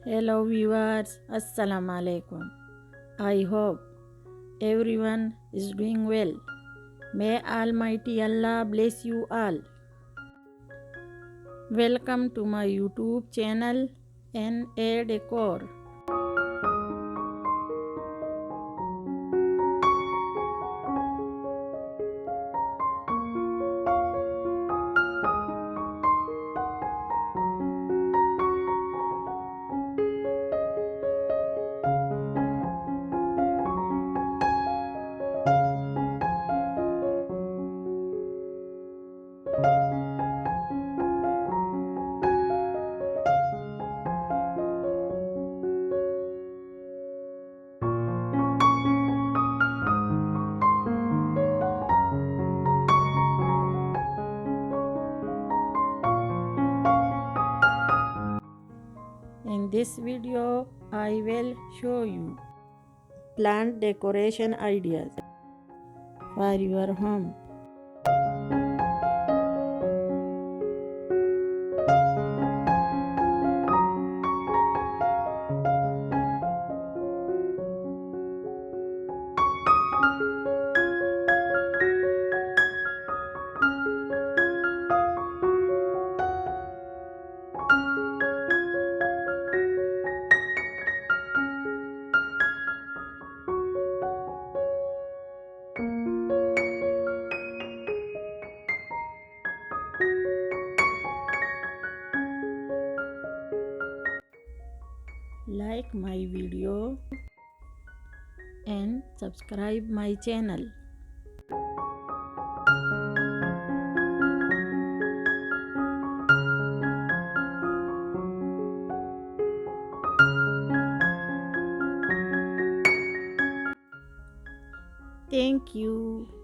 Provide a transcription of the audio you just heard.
Hello viewers, Assalamu alaikum. I hope everyone is doing well. May Almighty Allah bless you all. Welcome to my YouTube channel NA Decor. In this video, I will show you plant decoration ideas for your home. Like my video and subscribe my channel. Thank you.